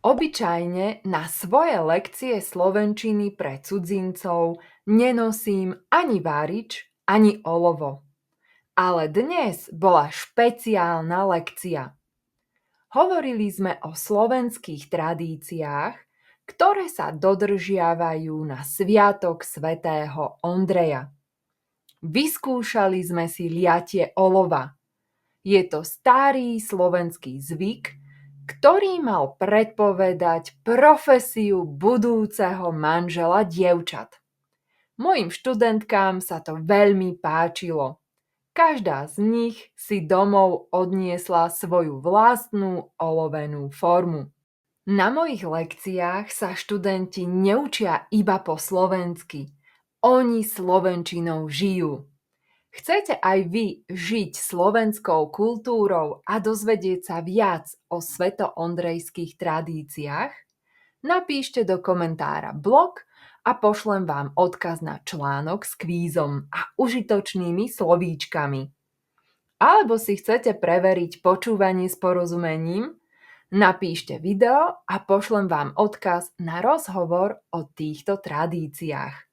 Obyčajne na svoje lekcie slovenčiny pre cudzincov nenosím ani várič, ani olovo. Ale dnes bola špeciálna lekcia. Hovorili sme o slovenských tradíciách, ktoré sa dodržiavajú na sviatok svätého Ondreja. Vyskúšali sme si liatie olova. Je to starý slovenský zvyk, ktorý mal predpovedať profesiu budúceho manžela dievčat. Mojim študentkám sa to veľmi páčilo. Každá z nich si domov odniesla svoju vlastnú olovenú formu. Na mojich lekciách sa študenti neučia iba po slovensky. Oni slovenčinou žijú. Chcete aj vy žiť slovenskou kultúrou a dozvedieť sa viac o svetoondrejských tradíciách? Napíšte do komentára blog a pošlem vám odkaz na článok s kvízom a užitočnými slovíčkami. Alebo si chcete preveriť počúvanie s porozumením? Napíšte video a pošlem vám odkaz na rozhovor o týchto tradíciách.